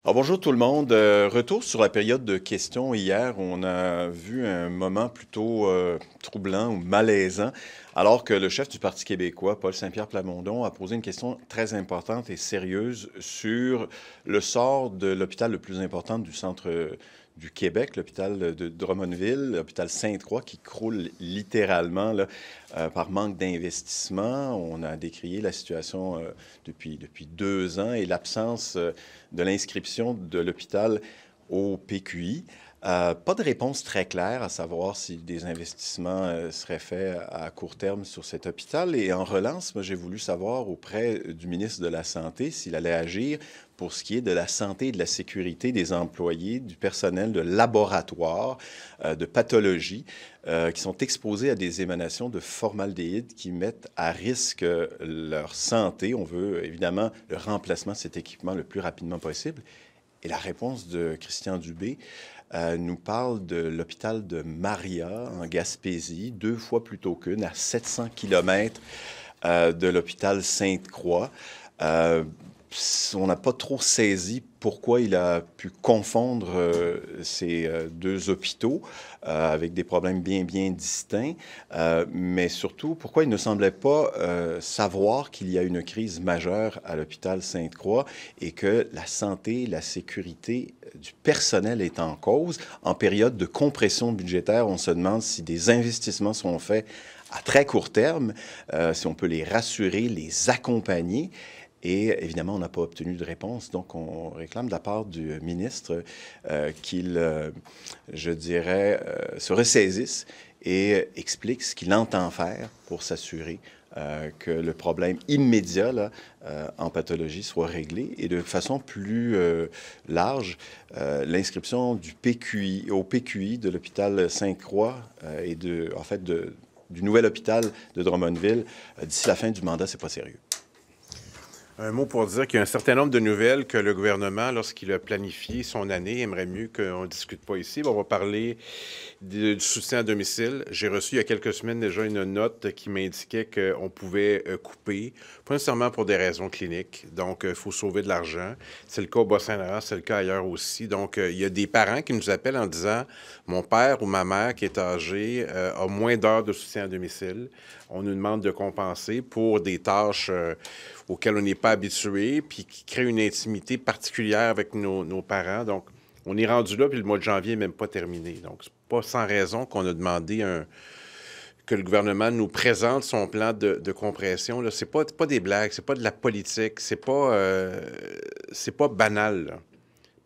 Alors, bonjour tout le monde. Retour sur la période de questions. Hier, on a vu un moment plutôt troublant ou malaisant, alors que le chef du Parti québécois, Paul Saint-Pierre Plamondon, a posé une question très importante et sérieuse sur le sort de l'hôpital le plus important du centre du Québec, l'hôpital de Drummondville, l'hôpital Sainte-Croix, qui croule littéralement là, par manque d'investissement. On a décrié la situation depuis 2 ans et l'absence de l'inscription de l'hôpital au PQI. Pas de réponse très claire à savoir si des investissements seraient faits à court terme sur cet hôpital. Et en relance, moi, j'ai voulu savoir auprès du ministre de la Santé s'il allait agir pour ce qui est de la santé et de la sécurité des employés, du personnel de laboratoire, de pathologie, qui sont exposés à des émanations de formaldéhyde qui mettent à risque leur santé. On veut évidemment le remplacement de cet équipement le plus rapidement possible. Et la réponse de Christian Dubé nous parle de l'hôpital de Maria, en Gaspésie, 2 fois plutôt qu'une, à 700 km de l'hôpital Sainte-Croix. On n'a pas trop saisi pourquoi il a pu confondre ces 2 hôpitaux avec des problèmes bien distincts, mais surtout pourquoi il ne semblait pas savoir qu'il y a une crise majeure à l'hôpital Sainte-Croix et que la santé, la sécurité du personnel est en cause. En période de compression budgétaire, on se demande si des investissements sont faits à très court terme, si on peut les rassurer, les accompagner. Et évidemment, on n'a pas obtenu de réponse. Donc, on réclame de la part du ministre qu'il, je dirais, se ressaisisse et explique ce qu'il entend faire pour s'assurer que le problème immédiat là, en pathologie soit réglé. Et de façon plus large, l'inscription du PQI, au PQI de l'hôpital Sainte-Croix et du nouvel hôpital de Drummondville d'ici la fin du mandat, c'est pas sérieux. Un mot pour dire qu'il y a un certain nombre de nouvelles que le gouvernement, lorsqu'il a planifié son année, aimerait mieux qu'on ne discute pas ici. On va parler du soutien à domicile. J'ai reçu il y a quelques semaines déjà une note qui m'indiquait qu'on pouvait couper, pas nécessairement pour des raisons cliniques. Donc, il faut sauver de l'argent. C'est le cas au Bas-Saint-Laurent, c'est le cas ailleurs aussi. Donc, il y a des parents qui nous appellent en disant « Mon père ou ma mère qui est âgé a moins d'heures de soutien à domicile. On nous demande de compenser pour des tâches auxquelles on n'est pas habitué, puis qui créent une intimité particulière avec nos parents. Donc, on est rendu là, puis le mois de janvier n'est même pas terminé. Donc, c'est pas sans raison qu'on a demandé que le gouvernement nous présente son plan de compression. Ce n'est pas des blagues, c'est pas de la politique, c'est pas banal, là.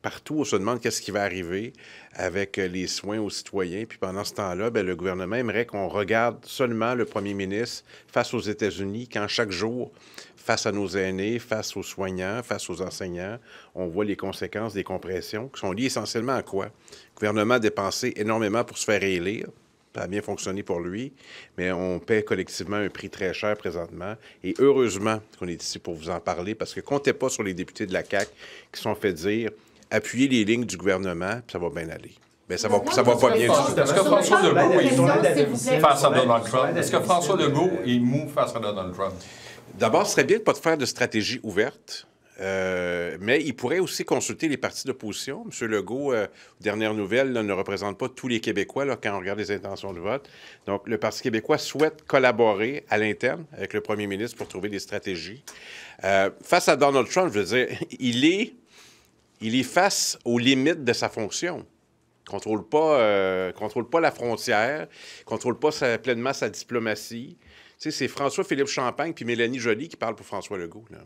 Partout, on se demande qu'est-ce qui va arriver avec les soins aux citoyens. Puis pendant ce temps-là, le gouvernement aimerait qu'on regarde seulement le premier ministre face aux États-Unis, quand chaque jour, face à nos aînés, face aux soignants, face aux enseignants, on voit les conséquences des compressions qui sont liées essentiellement à quoi? Le gouvernement a dépensé énormément pour se faire élire. Ça a bien fonctionné pour lui, mais on paie collectivement un prix très cher présentement. Et heureusement qu'on est ici pour vous en parler, parce que comptez pas sur les députés de la CAQ qui sont fait dire appuyer les lignes du gouvernement, puis ça va bien aller. Mais ça va pas bien du tout. Est-ce que François Legault est mou face à Donald Trump? Est-ce que François Legault est mou face à Donald Trump? D'abord, ce serait bien de ne pas faire de stratégie ouverte, mais il pourrait aussi consulter les partis d'opposition. M. Legault, dernière nouvelle, là, ne représente pas tous les Québécois là, quand on regarde les intentions de vote. Donc, le Parti québécois souhaite collaborer à l'interne avec le premier ministre pour trouver des stratégies. Face à Donald Trump, je veux dire, il est face aux limites de sa fonction. Contrôle pas la frontière, contrôle pas pleinement sa diplomatie. Tu sais, c'est François-Philippe Champagne puis Mélanie Joly qui parlent pour François Legault, là.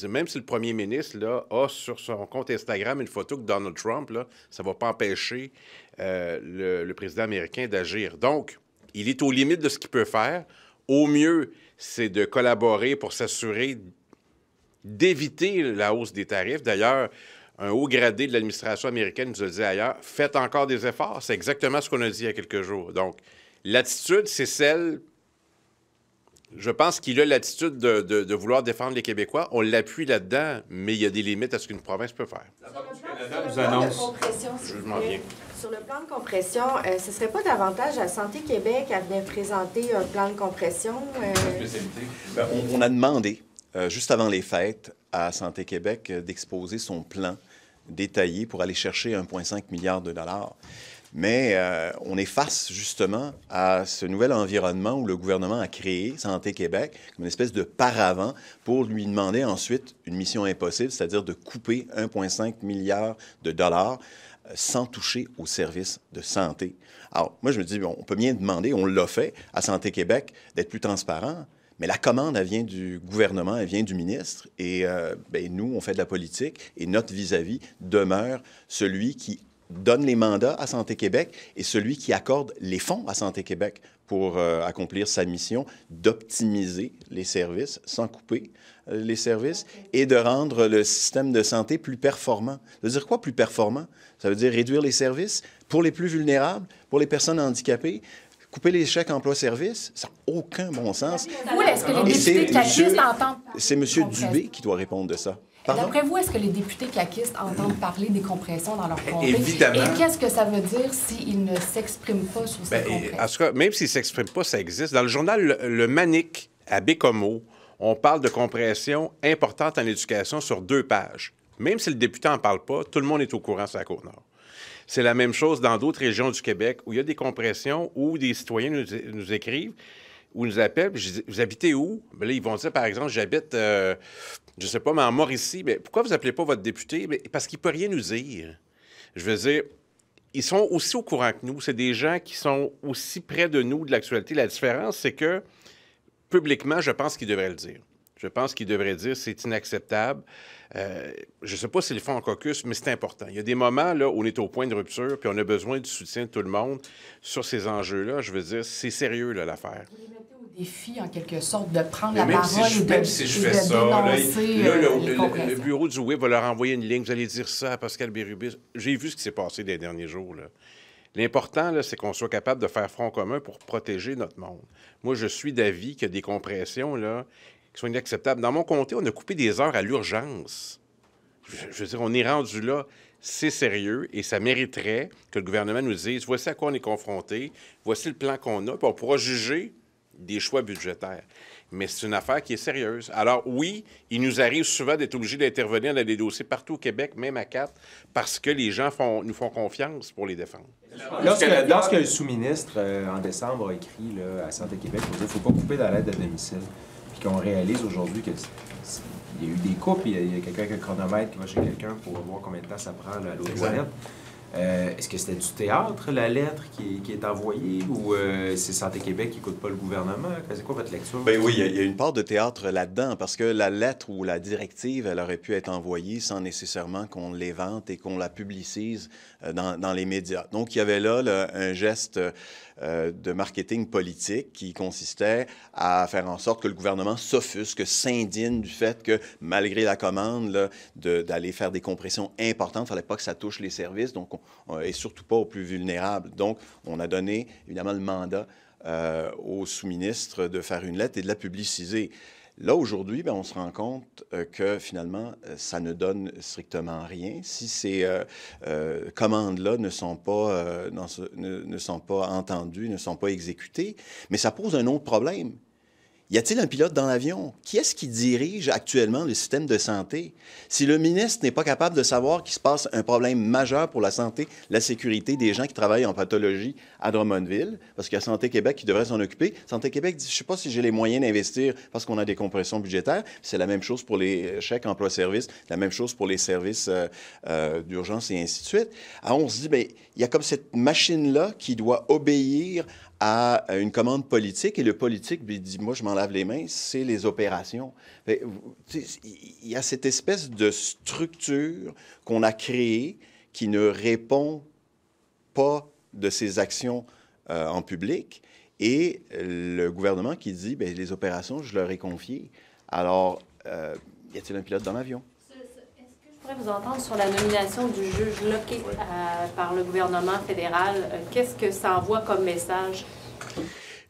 Même si le premier ministre là, a sur son compte Instagram une photo de Donald Trump, là, ça ne va pas empêcher le président américain d'agir. Donc, il est aux limites de ce qu'il peut faire. Au mieux, c'est de collaborer pour s'assurer d'éviter la hausse des tarifs. D'ailleurs, un haut gradé de l'administration américaine nous a dit ailleurs, faites encore des efforts. C'est exactement ce qu'on a dit il y a quelques jours. Donc, l'attitude, c'est celle... Je pense qu'il a l'attitude de vouloir défendre les Québécois. On l'appuie là-dedans, mais il y a des limites à ce qu'une province peut faire. Sur le plan de compression, ce ne serait pas davantage à Santé Québec à venir présenter un plan de compression? On a demandé, juste avant les fêtes, à Santé Québec d'exposer son plan détaillé pour aller chercher 1,5 milliard de dollars. Mais on est face justement à ce nouvel environnement où le gouvernement a créé Santé Québec comme une espèce de paravent pour lui demander ensuite une mission impossible, c'est-à-dire de couper 1,5 milliard de dollars sans toucher aux services de santé. Alors, moi, je me dis, bon, on peut bien demander, on l'a fait à Santé Québec, d'être plus transparent, mais la commande, elle vient du gouvernement, elle vient du ministre, et nous, on fait de la politique, et notre vis-à-vis demeure celui qui donne les mandats à Santé Québec et celui qui accorde les fonds à Santé Québec pour accomplir sa mission d'optimiser les services sans couper les services et de rendre le système de santé plus performant. Ça veut dire quoi, plus performant? Ça veut dire réduire les services pour les plus vulnérables, pour les personnes handicapées, couper les chèques emploi-service, ça n'a aucun bon sens. Où est-ce que les députés caquistes entendent... C'est M. Dubé qui doit répondre de ça. D'après vous, est-ce que les députés caquistes entendent parler des compressions dans leur comté? Évidemment. Et qu'est-ce que ça veut dire s'ils ne s'expriment pas sur ces compressions? En tout cas, même s'ils ne s'expriment pas, ça existe. Dans le journal Le Manic, à Bécomo, on parle de compression importante en éducation sur 2 pages. Même si le député n'en parle pas, tout le monde est au courant sur la Côte-Nord. C'est la même chose dans d'autres régions du Québec où il y a des compressions où des citoyens nous écrivent ou nous appellent. Je dis, vous habitez où? Bien là, ils vont dire, par exemple, j'habite, je ne sais pas, mais en Mauricie. Bien, pourquoi vous n'appelez pas votre député? Bien, parce qu'il ne peut rien nous dire. Je veux dire, ils sont aussi au courant que nous. C'est des gens qui sont aussi près de nous, de l'actualité. La différence, c'est que, publiquement, je pense qu'ils devraient le dire. Je pense qu'ils devraient dire c'est inacceptable. Je ne sais pas s'ils le font en caucus, mais c'est important. Il y a des moments là, où on est au point de rupture puis on a besoin du soutien de tout le monde sur ces enjeux-là. Je veux dire, c'est sérieux, là, l'affaire. Vous les mettez au défi, en quelque sorte, de prendre la même parole si je, et même de, si je et fais de ça, dénoncer le bureau du WIP va leur envoyer une ligne. Vous allez dire ça à Pascal Bérubis. J'ai vu ce qui s'est passé les derniers jours, là. L'important, là, c'est qu'on soit capable de faire front commun pour protéger notre monde. Moi, je suis d'avis qu'il y a des compressions là, qui sont inacceptables. Dans mon comté, on a coupé des heures à l'urgence. Je veux dire, on est rendu là. C'est sérieux et ça mériterait que le gouvernement nous dise voici à quoi on est confronté, voici le plan qu'on a, puis on pourra juger des choix budgétaires. Mais c'est une affaire qui est sérieuse. Alors oui, il nous arrive souvent d'être obligés d'intervenir dans des dossiers partout au Québec, même à 4, parce que les gens nous font confiance pour les défendre. Lorsque le sous-ministre, en décembre, a écrit là, à Santé Québec pour dire qu'il ne faut pas couper dans l'aide à domicile, puis qu'on réalise aujourd'hui qu'il y a eu des coupes, il y a quelqu'un avec un chronomètre qui va chez quelqu'un pour voir combien de temps ça prend là, à l'eau de toilette. Est-ce que c'était du théâtre, la lettre qui est envoyée, ou c'est Santé Québec qui n'écoute pas le gouvernement? C'est quoi votre lecture? Bien oui, il y a une part de théâtre là-dedans, parce que la lettre ou la directive, elle aurait pu être envoyée sans nécessairement qu'on l'évente et qu'on la publicise dans les médias. Donc, il y avait là un geste de marketing politique qui consistait à faire en sorte que le gouvernement s'offusque, s'indigne du fait que, malgré la commande d'aller faire des compressions importantes, il ne fallait pas que ça touche les services, donc et surtout pas aux plus vulnérables. Donc, on a donné, évidemment, le mandat au sous-ministre de faire une lettre et de la publiciser. Là, aujourd'hui, on se rend compte que, finalement, ça ne donne strictement rien. Si ces commandes-là ne sont pas entendues, ne sont pas exécutées, mais ça pose un autre problème. Y a-t-il un pilote dans l'avion? Qui est-ce qui dirige actuellement le système de santé? Si le ministre n'est pas capable de savoir qu'il se passe un problème majeur pour la santé, la sécurité des gens qui travaillent en pathologie à Drummondville, parce qu'il y a Santé Québec qui devrait s'en occuper, Santé Québec dit, je ne sais pas si j'ai les moyens d'investir parce qu'on a des compressions budgétaires. C'est la même chose pour les chèques emploi-service, la même chose pour les services d'urgence et ainsi de suite. Alors, on se dit, bien, il y a comme cette machine-là qui doit obéir à une commande politique, et le politique lui dit, moi, je m'en lave les mains, c'est les opérations. Il y a cette espèce de structure qu'on a créée qui ne répond pas de ses actions en public, et le gouvernement qui dit, bien, les opérations, je leur ai confiées. Alors, y a-t-il un pilote dans l'avion? Je pourrais vous entendre sur la nomination du juge loqué par le gouvernement fédéral. Qu'est-ce que ça envoie comme message?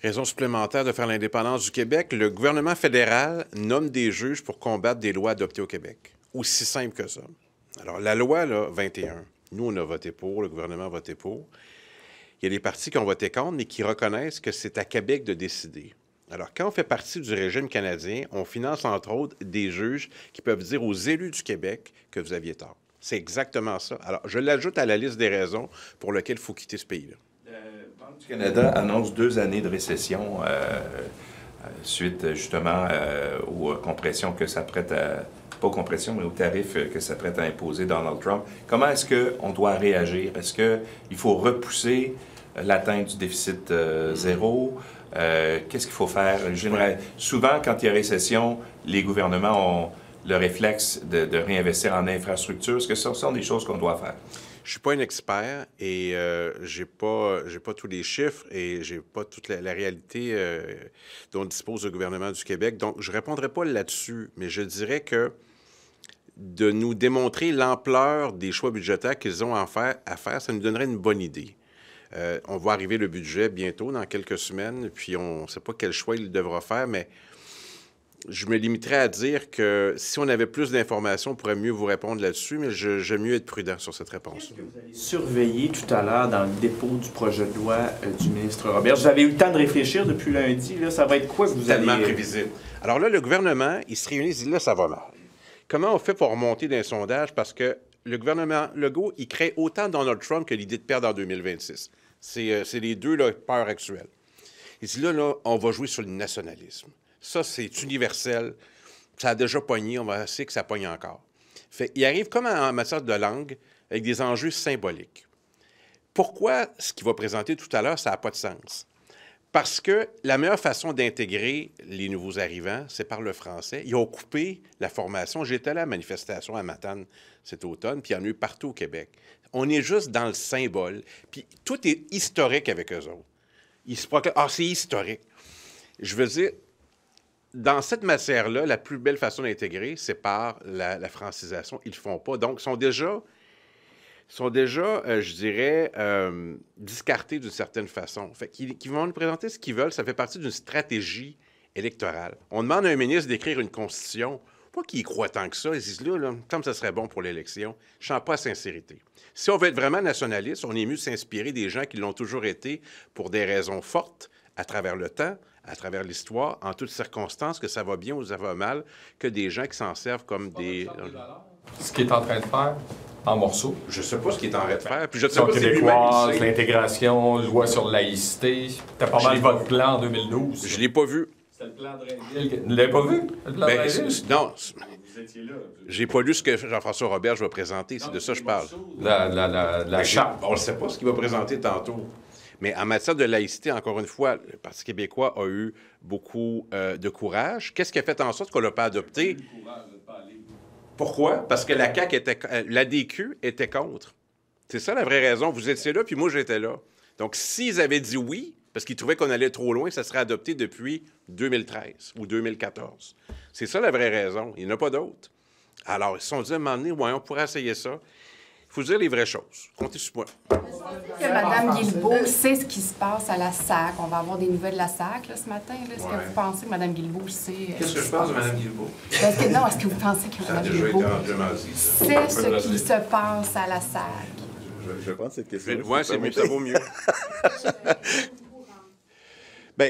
Raison supplémentaire de faire l'indépendance du Québec. Le gouvernement fédéral nomme des juges pour combattre des lois adoptées au Québec. Aussi simple que ça. Alors, la loi, là, 21, nous, on a voté pour, le gouvernement a voté pour. Il y a des partis qui ont voté contre, mais qui reconnaissent que c'est à Québec de décider. Alors, quand on fait partie du régime canadien, on finance, entre autres, des juges qui peuvent dire aux élus du Québec que vous aviez tort. C'est exactement ça. Alors, je l'ajoute à la liste des raisons pour lesquelles il faut quitter ce pays-là. La Banque du Canada annonce 2 années de récession suite justement aux compressions que s'apprête à... Pas aux compressions, mais aux tarifs que s'apprête à imposer Donald Trump. Comment est-ce qu'on doit réagir? Est-ce qu'il faut repousser l'atteinte du déficit zéro? Qu'est-ce qu'il faut faire? Souvent, quand il y a récession, les gouvernements ont le réflexe de réinvestir en infrastructure. Est-ce que ce sont des choses qu'on doit faire? Je suis pas un expert et j'ai pas tous les chiffres et j'ai pas toute la réalité dont dispose le gouvernement du Québec. Donc, je répondrai pas là-dessus, mais je dirais que de nous démontrer l'ampleur des choix budgétaires qu'ils ont à faire, ça nous donnerait une bonne idée. On va arriver le budget bientôt, dans quelques semaines, puis on ne sait pas quel choix il devra faire, mais je me limiterais à dire que si on avait plus d'informations, on pourrait mieux vous répondre là-dessus, mais j'aime mieux être prudent sur cette réponse. Qu'est-ce que vous allez surveiller tout à l'heure dans le dépôt du projet de loi du ministre Robert? Vous avez eu le temps de réfléchir depuis lundi. Là, ça va être quoi que vous allez... Tellement prévisible. Alors là, le gouvernement, il se réunit, il dit là, ça va mal. Comment on fait pour remonter d'un sondage? Parce que le gouvernement Legault, il crée autant Donald Trump que l'idée de perdre en 2026. C'est les deux peurs actuelles. Il dit là, on va jouer sur le nationalisme. Ça, c'est universel. Ça a déjà pogné, on va essayer que ça pogne encore. Fait, il arrive comme en matière de langue, avec des enjeux symboliques. Pourquoi ce qu'il va présenter tout à l'heure, ça n'a pas de sens? Parce que la meilleure façon d'intégrer les nouveaux arrivants, c'est par le français. Ils ont coupé la formation. J'étais à la manifestation à Matane cet automne, puis il y en a eu partout au Québec. On est juste dans le symbole, puis tout est historique avec eux autres. Ils se proclament « Ah, c'est historique ». Je veux dire, dans cette matière-là, la plus belle façon d'intégrer, c'est par la francisation. Ils ne le font pas. Donc, ils sont déjà je dirais, discartés d'une certaine façon. Fait qu'ils vont nous présenter ce qu'ils veulent. Ça fait partie d'une stratégie électorale. On demande à un ministre d'écrire une constitution. Pas qu'il y croit tant que ça. Ils disent, là, comme ça serait bon pour l'élection. Je ne sens pas la sincérité. Si on veut être vraiment nationaliste, on est mieux de s'inspirer des gens qui l'ont toujours été pour des raisons fortes, à travers le temps, à travers l'histoire, en toutes circonstances, que ça va bien ou ça va mal, que des gens qui s'en servent comme des... Ce qu'il est en train de faire en morceaux. Je ne sais pas ce qu'il est en train de faire. Puis je sais pas pas québécoise, l'intégration, loi sur la laïcité. C'était pas mal votre plan en 2012. Je ne l'ai pas vu. C'était le plan de Drainville. Vous ne l'avez pas vu? Le plan de Drainville? Non. Vous étiez là. J'ai pas lu ce que Jean-François Robert va présenter. C'est de ça que je parle. La charte. On ne sait pas ce qu'il va présenter tantôt. Mais en matière de laïcité, encore une fois, le Parti québécois a eu beaucoup de courage. Qu'est-ce qui a fait en sorte qu'on ne l'a pas adopté? Pourquoi? Parce que la CAQ l'ADQ était contre. C'est ça la vraie raison. Vous étiez là, puis moi, j'étais là. Donc, s'ils avaient dit oui, parce qu'ils trouvaient qu'on allait trop loin, ça serait adopté depuis 2013 ou 2014. C'est ça la vraie raison. Il n'y en a pas d'autre. Alors, ils se sont dit à un moment donné, ouais, on pourrait essayer ça. Il faut dire les vraies choses. Comptez sur moi. Que Mme Guilbeault sait ce qui se passe à la SAC. On va avoir des nouvelles de la SAC là, ce matin. Est-ce que vous pensez que Mme Guilbeault sait... Qu'est-ce que je pense de Mme Guilbeault? Non, est-ce que vous pensez que Mme Guilbeault sait ce qui se passe à la SAC? Je pense que cette question... Oui, c'est mieux, ça vaut mieux. Bien,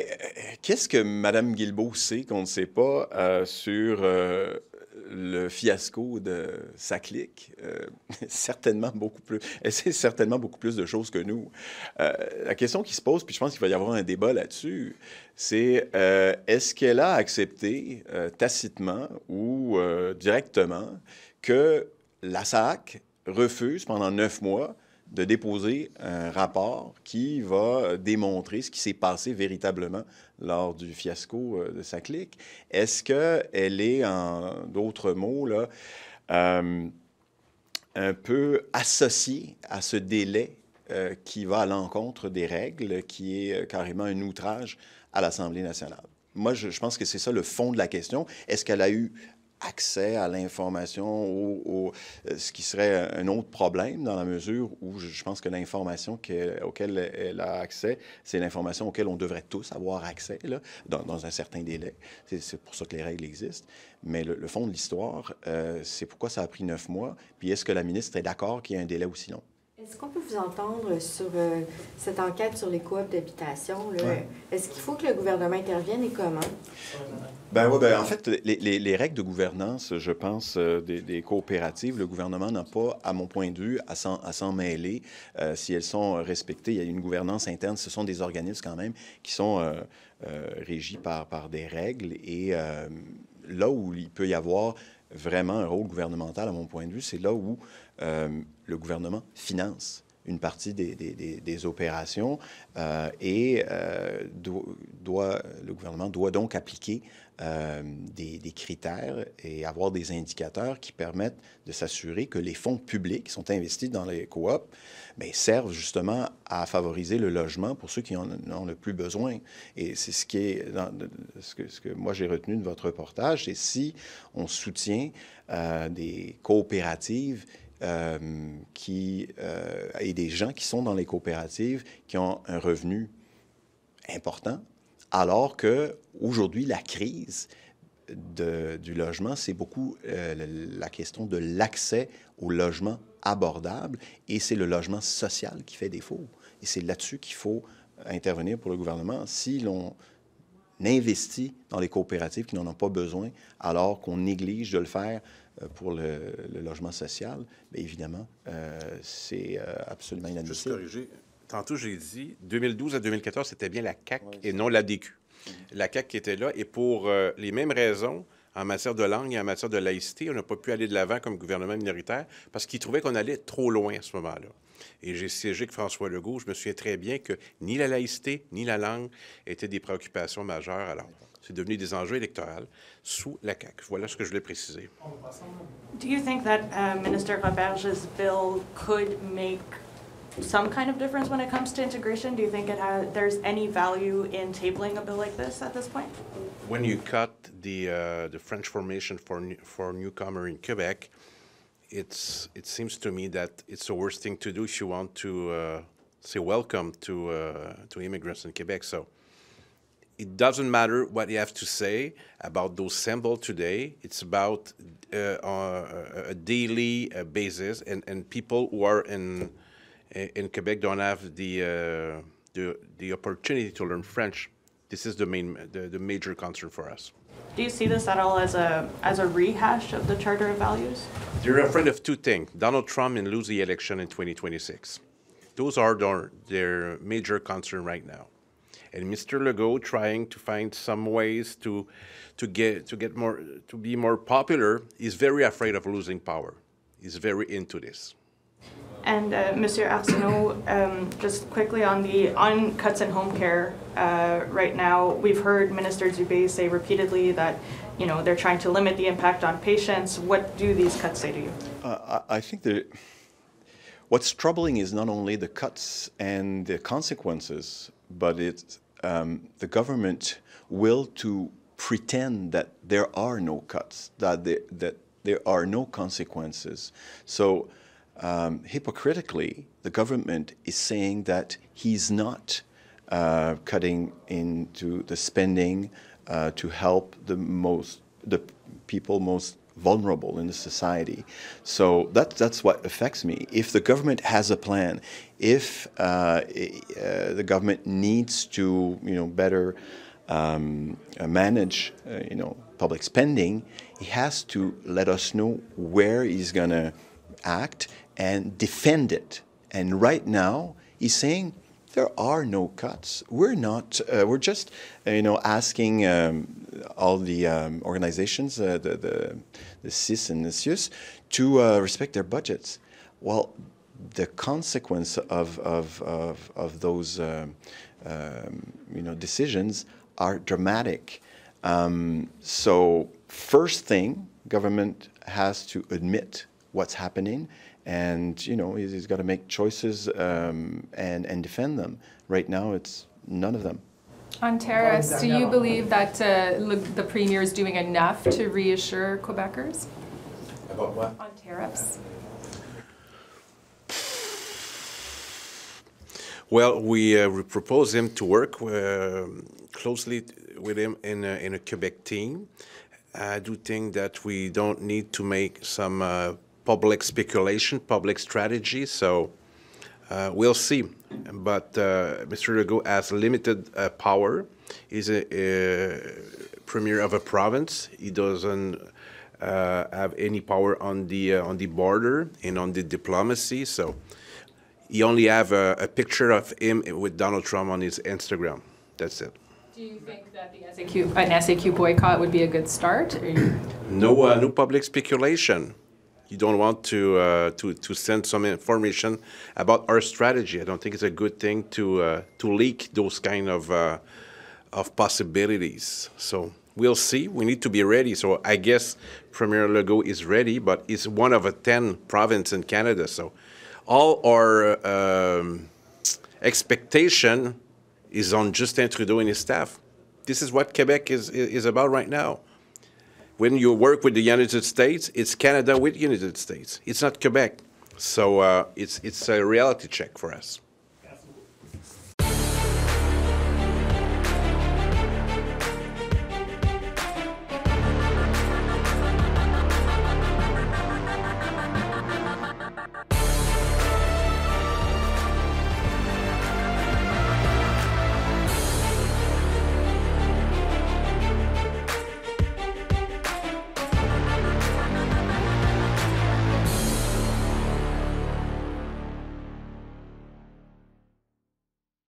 qu'est-ce que Mme Guilbeault sait qu'on ne sait pas sur... le fiasco de sa clique, certainement beaucoup plus. Elle sait certainement beaucoup plus de choses que nous. La question qui se pose, puis je pense qu'il va y avoir un débat là-dessus, c'est est-ce qu'elle a accepté tacitement ou directement que la SAC refuse pendant 9 mois de déposer un rapport qui va démontrer ce qui s'est passé véritablement lors du fiasco de sa clique? Est-ce qu'elle est, en d'autres mots, là, un peu associée à ce délai qui va à l'encontre des règles, qui est carrément un outrage à l'Assemblée nationale? Moi, je pense que c'est ça le fond de la question. Est-ce qu'elle a eu accès à l'information, ce qui serait un autre problème dans la mesure où je pense que l'information auquel elle a accès, c'est l'information auquel on devrait tous avoir accès là, dans un certain délai. C'est pour ça que les règles existent. Mais le fond de l'histoire, c'est pourquoi ça a pris 9 mois. Puis est-ce que la ministre est d'accord qu'il y ait un délai aussi long? Est-ce qu'on peut vous entendre sur cette enquête sur les coops d'habitation? Ouais. Est-ce qu'il faut que le gouvernement intervienne et comment? En fait, les règles de gouvernance, je pense, des coopératives, le gouvernement n'a pas, à mon point de vue, à s'en mêler si elles sont respectées. Il y a une gouvernance interne. Ce sont des organismes quand même qui sont régis par des règles. Et là où il peut y avoir vraiment un rôle gouvernemental, à mon point de vue, c'est là où le gouvernement finance une partie des opérations et le gouvernement doit donc appliquer des critères et avoir des indicateurs qui permettent de s'assurer que les fonds publics qui sont investis dans les coops servent justement à favoriser le logement pour ceux qui en ont le plus besoin. Et c'est ce que moi j'ai retenu de votre reportage, c'est si on soutient des coopératives et des gens qui sont dans les coopératives qui ont un revenu important, alors qu'aujourd'hui, la crise du logement, c'est beaucoup la question de l'accès au logement abordable, et c'est le logement social qui fait défaut. Et c'est là-dessus qu'il faut intervenir pour le gouvernement. Si l'on investit dans les coopératives qui n'en ont pas besoin, alors qu'on néglige de le faire pour le logement social, bien évidemment, c'est absolument inadmissible. Juste corriger. Tantôt, j'ai dit, 2012 à 2014, c'était bien la CAQ et non l'ADQ. La CAQ qui était là, et pour les mêmes raisons, en matière de langue et en matière de laïcité, on n'a pas pu aller de l'avant comme gouvernement minoritaire parce qu'ils trouvaient qu'on allait trop loin à ce moment-là. Et j'ai siégé avec François Legault. Je me souviens très bien que ni la laïcité ni la langue étaient des préoccupations majeures. Alors, c'est devenu des enjeux électoraux sous la CAQ. Voilà ce que je voulais préciser. Do you think that Minister Roberge's bill could make some kind of difference when it comes to integration? Do you think there's any value in tabling a bill like this at this point? When you cut the French formation for newcomer in Quebec, it seems to me that it's the worst thing to do if you want to say welcome to immigrants in Quebec. So it doesn't matter what you have to say about those symbols today. It's about a daily basis, and people who are in Quebec don't have the opportunity to learn French. This is the major concern for us. Do you see this at all as a rehash of the Charter of Values? They're afraid of two things: Donald Trump and lose the election in 2026. Those are their major concern right now. And Mr. Legault trying to find some ways to be more popular is very afraid of losing power. He's very into this. And Mr. Arsenault, just quickly on cuts in home care right now, we've heard Minister Dubé say repeatedly that, they're trying to limit the impact on patients. What do these cuts say to you? I think that what's troubling is not only the cuts and the consequences, but it's the government will to pretend that there are no cuts, that there are no consequences. So hypocritically, the government is saying that he's not cutting into the spending to help the people most vulnerable in the society. So that's what affects me. If the government has a plan, if the government needs to better manage public spending, he has to let us know where he's going to act and defend it. And right now, he's saying there are no cuts. We're not. We're just, asking all the organizations, the CIS and the CIUS, to respect their budgets. Well, the consequence of those, decisions are dramatic. So, first thing, government has to admit what's happening, and he's got to make choices and defend them. Right now, it's none of them. On tariffs, do you believe that the Premier is doing enough to reassure Quebecers? About what? On tariffs. Well, we propose him to work closely with him in a Quebec team. I do think that we don't need to make some public speculation, public strategy. So We'll see. But Mr. Legault has limited power. He's a premier of a province. He doesn't have any power on the border and on the diplomacy. So he only have a picture of him with Donald Trump on his Instagram. That's it. Do you think that an SAQ boycott would be a good start? No public speculation. You don't want to send some information about our strategy. I don't think it's a good thing to leak those kind of possibilities. So we'll see. We need to be ready. So I guess Premier Legault is ready, but it's one of 10 provinces in Canada. So all our expectation is on Justin Trudeau and his staff. This is what Quebec is about right now. When you work with the United States, it's Canada with the United States. It's not Quebec. So it's a reality check for us.